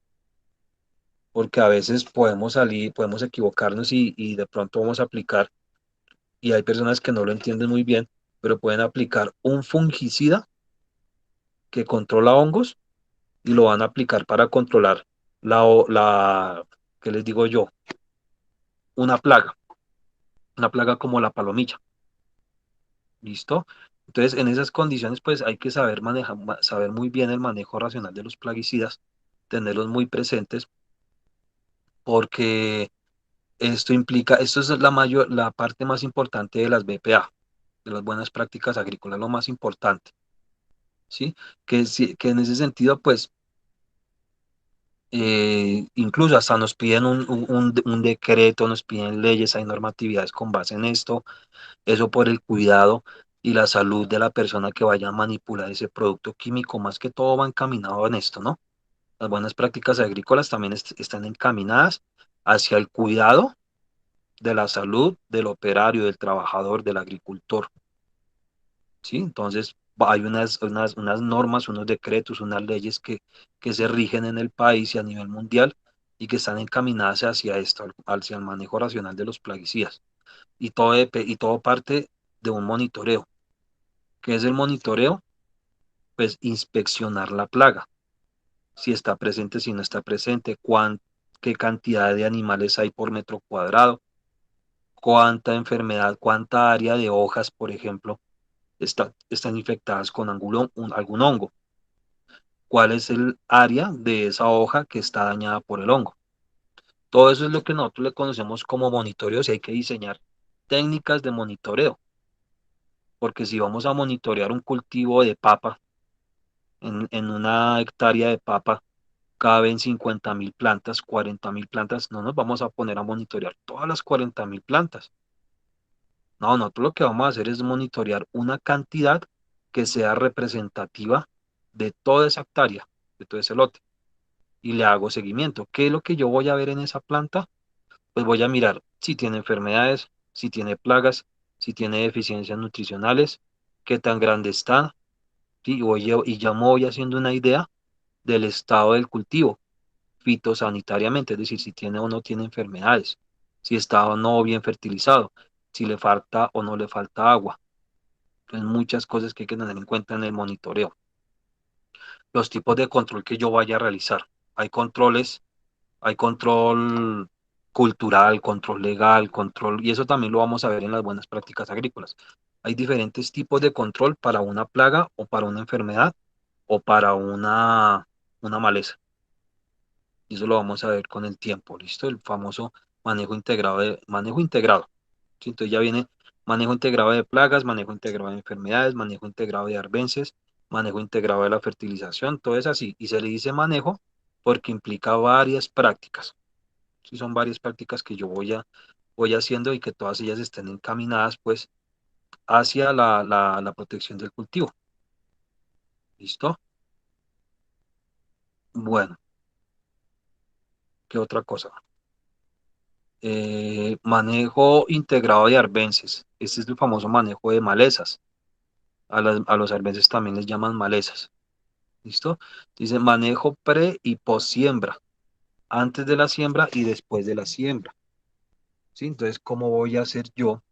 porque a veces podemos equivocarnos y de pronto vamos a aplicar, y hay personas que no lo entienden muy bien, pero pueden aplicar un fungicida que controla hongos y lo van a aplicar para controlar ¿qué les digo yo? Una una plaga como la palomilla. ¿Listo? Entonces, en esas condiciones, pues hay que saber manejar, saber muy bien el manejo racional de los plaguicidas, tenerlos muy presentes, porque esto es la parte más importante de las BPA, de las buenas prácticas agrícolas, lo más importante, ¿sí? Que en ese sentido, pues, incluso hasta nos piden un decreto, nos piden leyes, hay normatividades con base en esto, eso por el cuidado y la salud de la persona que vaya a manipular ese producto químico, más que todo va encaminado en esto, ¿no? Las buenas prácticas agrícolas también están encaminadas hacia el cuidado de la salud del operario, del trabajador, del agricultor, ¿sí? Entonces, hay unas normas, unos decretos, unas leyes que se rigen en el país y a nivel mundial y que están encaminadas hacia esto, hacia el manejo racional de los plaguicidas. Y todo parte de un monitoreo. ¿Qué es el monitoreo? Pues inspeccionar la plaga, si está presente, si no está presente, qué cantidad de animales hay por metro cuadrado, cuánta enfermedad, cuánta área de hojas, por ejemplo, están infectadas con algún hongo, cuál es el área de esa hoja que está dañada por el hongo. Todo eso es lo que nosotros le conocemos como monitoreo, si hay que diseñar técnicas de monitoreo, porque si vamos a monitorear un cultivo de papa, en una hectárea de papa, caben 50.000 plantas, 40.000 plantas, no nos vamos a poner a monitorear todas las 40.000 plantas. No, nosotros lo que vamos a hacer es monitorear una cantidad que sea representativa de toda esa hectárea, de todo ese lote, y le hago seguimiento. ¿Qué es lo que yo voy a ver en esa planta? Pues voy a mirar si tiene enfermedades, si tiene plagas, si tiene deficiencias nutricionales, qué tan grande está, ¿sí? Y ya me voy haciendo una idea del estado del cultivo fitosanitariamente, es decir, si tiene o no tiene enfermedades, si está o no bien fertilizado, si le falta o no le falta agua. Entonces, muchas cosas que hay que tener en cuenta en el monitoreo. Los tipos de control que yo vaya a realizar. Hay controles, hay control cultural, control legal, control, y eso también lo vamos a ver en las buenas prácticas agrícolas. Hay diferentes tipos de control para una plaga o para una enfermedad o para una maleza. Y eso lo vamos a ver con el tiempo, ¿listo? El famoso manejo integrado. ¿Sí? Entonces ya viene manejo integrado de plagas, manejo integrado de enfermedades, manejo integrado de arbences, manejo integrado de la fertilización, todo es así. Y se le dice manejo porque implica varias prácticas. Sí, son varias prácticas que yo voy haciendo y que todas ellas estén encaminadas pues hacia la protección del cultivo. ¿Listo? Bueno, ¿qué otra cosa? Manejo integrado de arbences. Este es el famoso manejo de malezas. A los arbences también les llaman malezas. ¿Listo? Dice manejo pre y post siembra. Antes de la siembra y después de la siembra. ¿Sí? Entonces, ¿cómo voy a hacer yo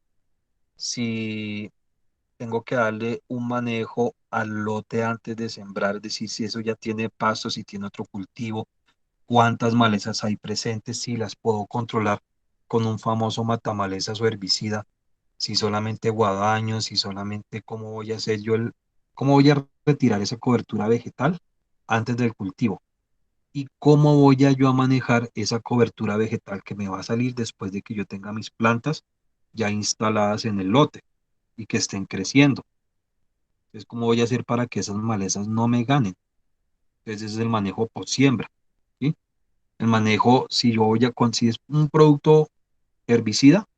si tengo que darle un manejo al lote antes de sembrar? Es decir, si eso ya tiene pasto, si tiene otro cultivo, cuántas malezas hay presentes, si las puedo controlar con un famoso matamalezas o herbicida, si solamente guadaño, si solamente cómo voy a hacer cómo voy a retirar esa cobertura vegetal antes del cultivo y cómo voy yo a manejar esa cobertura vegetal que me va a salir después de que yo tenga mis plantas ya instaladas en el lote y que estén creciendo. Entonces, ¿cómo voy a hacer para que esas malezas no me ganen? Entonces, ese es el manejo post siembra, ¿sí? El manejo, si es un producto herbicida,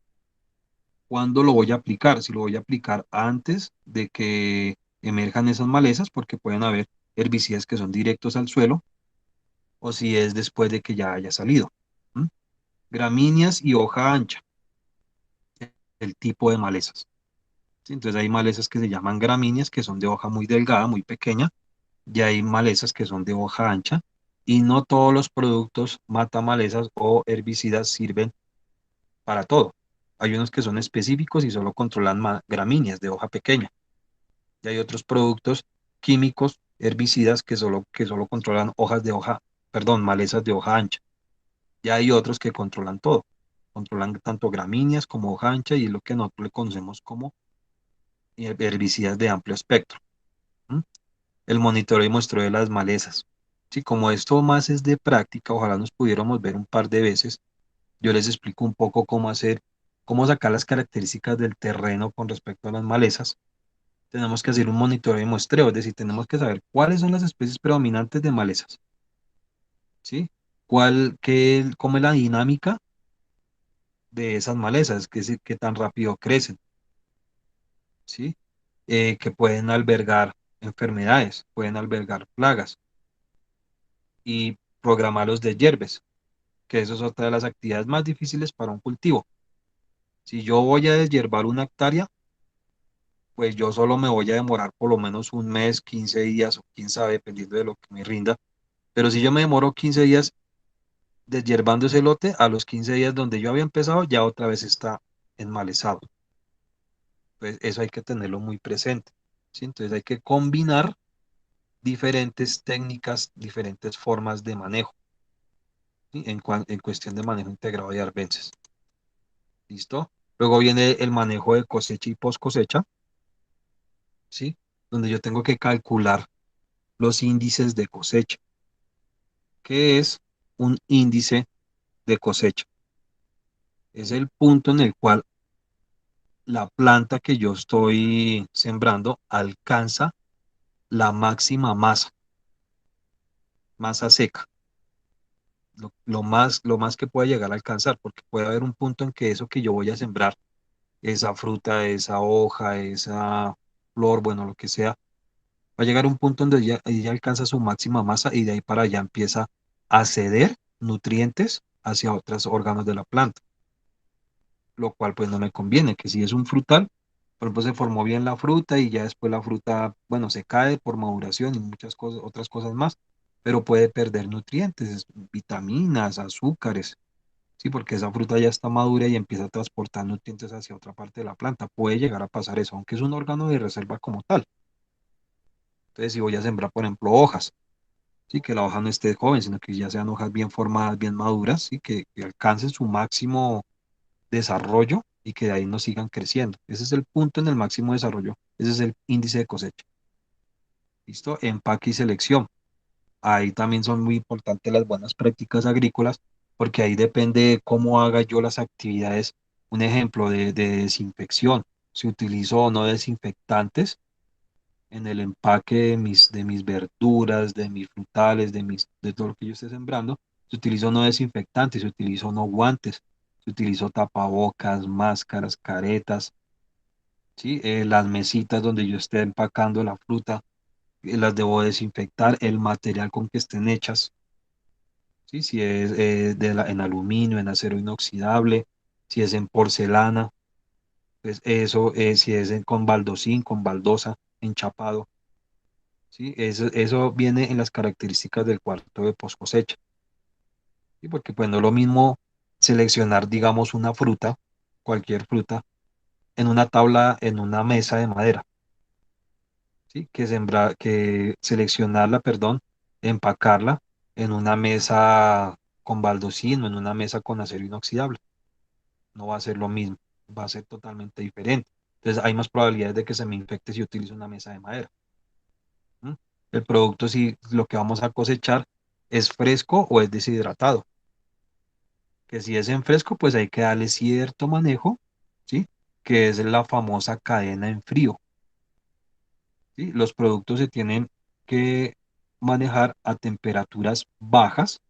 ¿cuándo lo voy a aplicar? Si lo voy a aplicar antes de que emerjan esas malezas, porque pueden haber herbicidas que son directos al suelo, o si es después de que ya haya salido. ¿Mm? Gramíneas y hoja ancha, el tipo de malezas. ¿Sí? Entonces hay malezas que se llaman gramíneas, que son de hoja muy delgada, muy pequeña, y hay malezas que son de hoja ancha, y no todos los productos mata malezas o herbicidas sirven para todo. Hay unos que son específicos y solo controlan gramíneas de hoja pequeña. Y hay otros productos químicos, herbicidas, que solo controlan malezas de hoja ancha. Y hay otros que controlan todo. Controlan tanto gramíneas como hoja ancha y es lo que nosotros le conocemos como herbicidas de amplio espectro. ¿Mm? El monitoreo y muestreo de las malezas. Sí, como esto más es de práctica, ojalá nos pudiéramos ver un par de veces. Yo les explico un poco cómo sacar las características del terreno con respecto a las malezas. Tenemos que hacer un monitoreo y muestreo, es decir, tenemos que saber cuáles son las especies predominantes de malezas, ¿sí? Cómo es la dinámica de esas malezas, qué tan rápido crecen, ¿sí? Que pueden albergar enfermedades, pueden albergar plagas y programar los deshierves, que eso es otra de las actividades más difíciles para un cultivo. Si yo voy a deshiervar una hectárea, pues yo solo me voy a demorar por lo menos un mes, 15 días o quién sabe, dependiendo de lo que me rinda. Pero si yo me demoro 15 días deshiervando ese lote, a los 15 días donde yo había empezado, ya otra vez está enmalezado. Pues eso hay que tenerlo muy presente, ¿sí? Entonces hay que combinar diferentes técnicas, diferentes formas de manejo, ¿sí? En cuestión de manejo integrado de arbences. ¿Listo? Luego viene el manejo de cosecha y post cosecha, ¿sí? Donde yo tengo que calcular los índices de cosecha. ¿Qué es un índice de cosecha? Es el punto en el cual la planta que yo estoy sembrando alcanza la máxima masa seca, lo más que pueda llegar a alcanzar, porque puede haber un punto en que eso que yo voy a sembrar, esa fruta, esa hoja, esa flor, bueno, lo que sea, va a llegar a un punto donde ella alcanza su máxima masa y de ahí para allá empieza a ceder nutrientes hacia otros órganos de la planta, lo cual pues no me conviene, que si es un frutal, por ejemplo, se formó bien la fruta y ya después la fruta, bueno, se cae por maduración y muchas cosas, otras cosas más, pero puede perder nutrientes, vitaminas, azúcares, sí, porque esa fruta ya está madura y empieza a transportar nutrientes hacia otra parte de la planta. Puede llegar a pasar eso, aunque es un órgano de reserva como tal. Entonces, si voy a sembrar, por ejemplo, hojas, sí, que la hoja no esté joven, sino que ya sean hojas bien formadas, bien maduras, sí, que alcancen su máximo desarrollo y que de ahí no sigan creciendo. Ese es el punto en el máximo desarrollo. Ese es el índice de cosecha. ¿Listo? Empaque y selección. Ahí también son muy importantes las buenas prácticas agrícolas, porque ahí depende de cómo haga yo las actividades. Un ejemplo de desinfección. Si utilizo o no desinfectantes en el empaque de mis verduras, de mis frutales, de todo lo que yo esté sembrando. Si utilizo no desinfectantes, si utilizo no guantes, si utilizo tapabocas, máscaras, caretas, ¿sí? Las mesitas donde yo esté empacando la fruta, las debo desinfectar, el material con que estén hechas, ¿sí? Si es en aluminio, en acero inoxidable, si es en porcelana, pues eso, si es con baldosín, con baldosa, enchapado, ¿sí? Eso viene en las características del cuarto de post cosecha, ¿sí? Porque pues no es lo mismo seleccionar, digamos, una fruta, cualquier fruta, en una tabla, en una mesa de madera, ¿sí? Que seleccionarla, perdón, empacarla en una mesa con baldosino, en una mesa con acero inoxidable. No va a ser lo mismo, va a ser totalmente diferente. Entonces hay más probabilidades de que se me infecte si utilizo una mesa de madera. ¿M? El producto, si lo que vamos a cosechar es fresco o es deshidratado. Que si es en fresco, pues hay que darle cierto manejo, ¿sí? Que es la famosa cadena en frío, ¿sí? Los productos se tienen que manejar a temperaturas bajas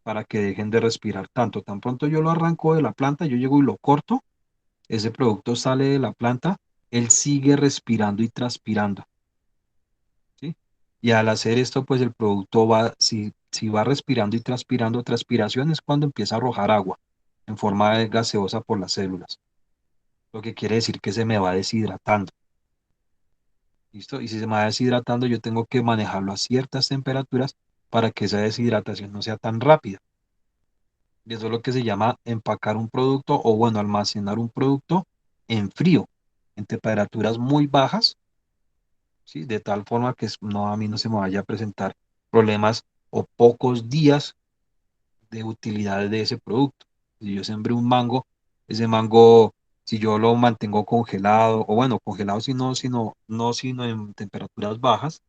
para que dejen de respirar tanto. Tan pronto yo lo arranco de la planta, yo llego y lo corto, ese producto sale de la planta, él sigue respirando y transpirando, ¿sí? Y al hacer esto, pues el producto va, si va respirando y transpirando, transpiración es cuando empieza a arrojar agua en forma de gaseosa por las células, lo que quiere decir que se me va deshidratando, ¿listo? Y si se me va deshidratando, yo tengo que manejarlo a ciertas temperaturas para que esa deshidratación no sea tan rápida. Y eso es lo que se llama empacar un producto o, bueno, almacenar un producto en frío, en temperaturas muy bajas, ¿sí? De tal forma que no, a mí no se me vaya a presentar problemas o pocos días de utilidad de ese producto. Si yo sembré un mango, ese mango, si yo lo mantengo congelado, o bueno, congelado sino en temperaturas bajas,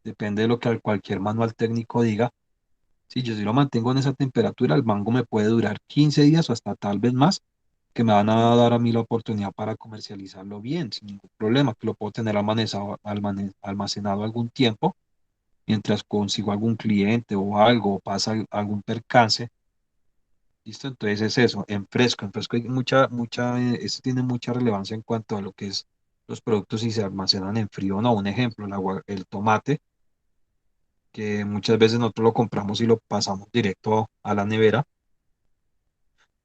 depende de lo que cualquier manual técnico diga. Si yo si lo mantengo en esa temperatura, el mango me puede durar 15 días o hasta tal vez más, que me van a dar a mí la oportunidad para comercializarlo bien, sin ningún problema, que lo puedo tener almacenado algún tiempo, mientras consigo algún cliente o algo, o pasa algún percance. ¿Listo? Entonces es eso, en fresco hay esto tiene mucha relevancia en cuanto a lo que es los productos si se almacenan en frío o no. Un ejemplo, el tomate, que muchas veces nosotros lo compramos y lo pasamos directo a la nevera,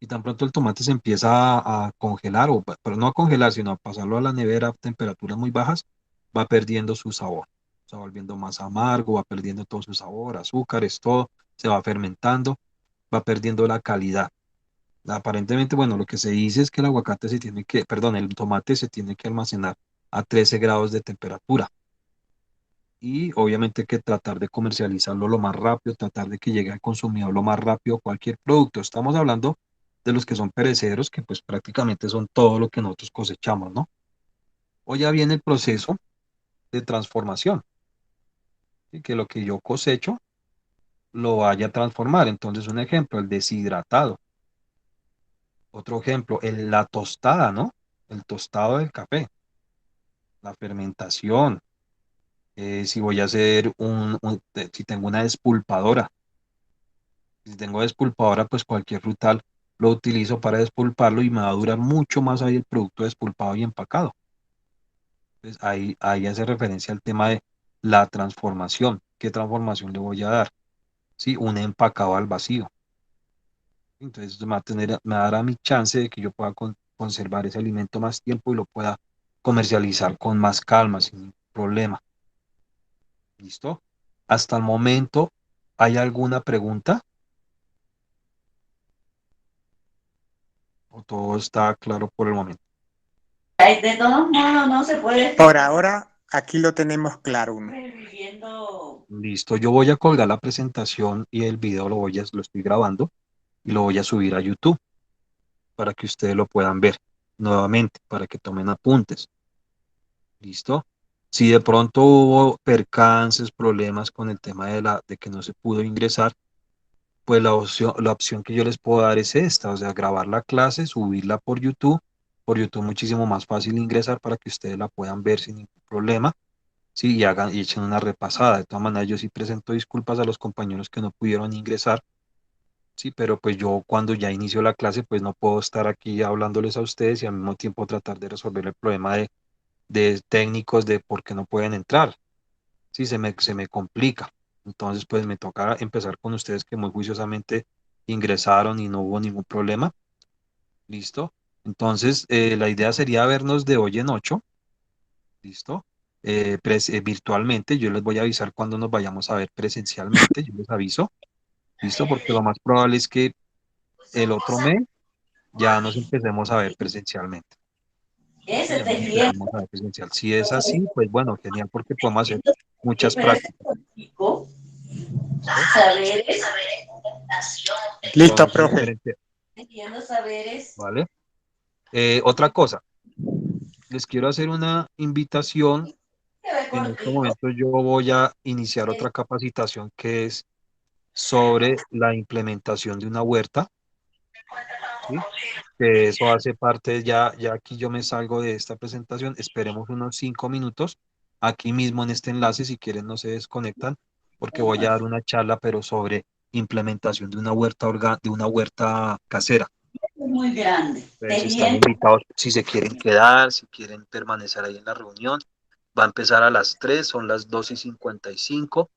Y tan pronto el tomate se empieza a congelar, pero no a congelar, sino a pasarlo a la nevera a temperaturas muy bajas, va perdiendo su sabor. Se va volviendo más amargo, va perdiendo todo su sabor, azúcares, todo, se va fermentando, va perdiendo la calidad. Aparentemente, bueno, lo que se dice es que el aguacate se tiene que, perdón, el tomate se tiene que almacenar a 13 grados de temperatura. Y obviamente que tratar de comercializarlo lo más rápido, tratar de que llegue al consumidor lo más rápido cualquier producto. Estamos hablando de los que son perecederos, que pues prácticamente son todo lo que nosotros cosechamos, ¿no? O ya viene el proceso de transformación, y que lo que yo cosecho lo vaya a transformar. Entonces, un ejemplo, el deshidratado. Otro ejemplo, la tostada, ¿no? El tostado del café, la fermentación. Si voy a hacer si tengo una despulpadora. Si tengo despulpadora, pues cualquier frutal lo utilizo para despulparlo y me va a durar mucho más ahí el producto despulpado y empacado. Entonces ahí hace referencia al tema de la transformación. ¿Qué transformación le voy a dar? Sí, un empacado al vacío. Entonces me dará mi chance de que yo pueda conservar ese alimento más tiempo y lo pueda comercializar con más calma, sin ningún problema. ¿Listo? Hasta el momento, ¿hay alguna pregunta? ¿O todo está claro por el momento? De todos modos, no se puede. Por ahora, aquí lo tenemos claro. Viviendo. Listo, yo voy a colgar la presentación y el video lo estoy grabando y lo voy a subir a YouTube para que ustedes lo puedan ver nuevamente, para que tomen apuntes. ¿Listo? Si de pronto hubo percances, problemas con el tema de que no se pudo ingresar, pues la opción que yo les puedo dar es esta, o sea, grabar la clase, subirla por YouTube. Por YouTube muchísimo más fácil ingresar para que ustedes la puedan ver sin ningún problema. Sí, y echen una repasada. De todas maneras, yo sí presento disculpas a los compañeros que no pudieron ingresar, sí, pero pues yo cuando ya inicio la clase, pues no puedo estar aquí hablándoles a ustedes y al mismo tiempo tratar de resolver el problema de técnicos de por qué no pueden entrar. Sí, se me complica. Entonces, pues me toca empezar con ustedes que muy juiciosamente ingresaron y no hubo ningún problema. ¿Listo? Entonces, la idea sería vernos de hoy en 8. ¿Listo? Virtualmente, yo les voy a avisar cuando nos vayamos a ver presencialmente, yo les aviso, ¿listo? Porque lo más probable es que el otro mes ya nos empecemos a ver presencialmente. Sí, Ese ya nos te quiero. empezamos a ver presencial. Si es así, pues bueno, genial, porque podemos hacer muchas Pero ese prácticas. chico, ¿Listo? saberes. Listo, Entonces, profe. Entiendo saberes. ¿vale? Otra cosa, les quiero hacer una invitación. Que ver En este cortico. momento yo voy a iniciar otra capacitación que es sobre la implementación de una huerta, ¿sí? Que eso hace parte, ya aquí yo me salgo de esta presentación, esperemos unos 5 minutos, aquí mismo en este enlace, si quieren no se desconectan, porque voy a dar una charla, pero sobre implementación de una huerta casera. Es muy grande. Entonces están Tejiendo. invitados si se quieren quedar, si quieren permanecer ahí en la reunión. Va a empezar a las 3, son las 2:55.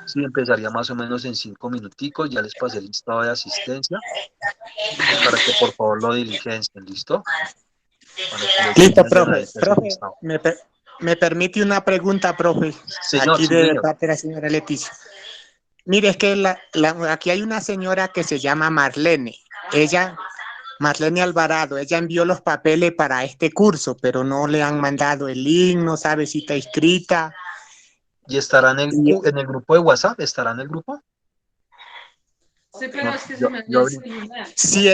Sí, empezaría más o menos en 5 minuticos. Ya les pasé el listado de asistencia para que por favor lo diligencien, ¿listo? Para que lo Listo, tengan ya profe. ese Profe, listado. me permite una pregunta, profe, Señor, aquí sí, de señor. parte de la señora Leticia. Mire, es que aquí hay una señora que se llama Marlene. Marlene Alvarado, ella envió los papeles para este curso, pero no le han mandado el link, no sabe si está inscrita. ¿Y estará Y, en el grupo de WhatsApp? ¿Estará en el grupo? Sí, pero No, es que se me dañó el celular. sí,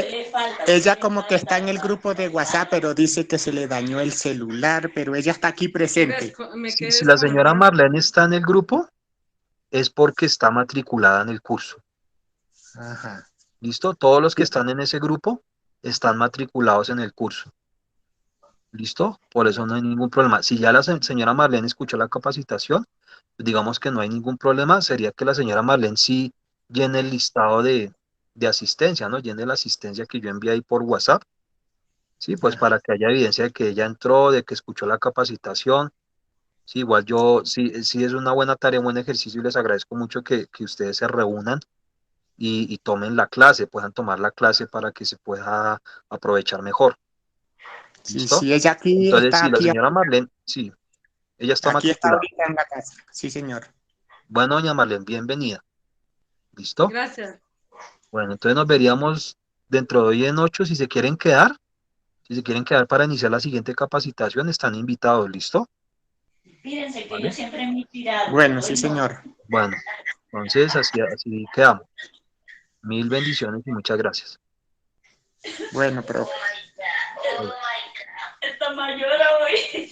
ella como que está en el grupo de WhatsApp, pero dice que se le dañó el celular, pero ella está aquí presente. Me quedé Si la señora desconectada. Marlene está en el grupo, es porque está matriculada en el curso. Ajá. ¿Listo? Todos los que están en ese grupo están matriculados en el curso. ¿Listo? Por eso no hay ningún problema. Si ya la señora Marlene escuchó la capacitación, pues digamos que no hay ningún problema. Sería que la señora Marlene sí llene el listado de asistencia, ¿no? Llene la asistencia que yo envié ahí por WhatsApp. Sí, pues Ajá. para que haya evidencia de que ella entró, de que escuchó la capacitación. Sí, igual sí es una buena tarea, un buen ejercicio y les agradezco mucho que ustedes se reúnan. y tomen la clase, puedan tomar la clase para que se pueda aprovechar mejor. Sí, ¿Listo? sí, ella aquí Entonces, está, sí, la señora Marlene, sí, ella está aquí está matriculada. ahorita en la casa. Sí, señor. Bueno, doña Marlene, bienvenida. ¿Listo? Gracias. Bueno, entonces nos veríamos dentro de hoy en 8 si se quieren quedar. Si se quieren quedar para iniciar la siguiente capacitación, están invitados, ¿listo? Fíjense que yo ¿Vale? siempre me he tirado. Bueno, sí, señor. Bueno, entonces así quedamos. Mil bendiciones y muchas gracias. Bueno, profe. Esta mayor hoy.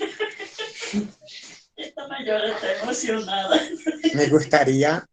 Esta mayor está emocionada. Me gustaría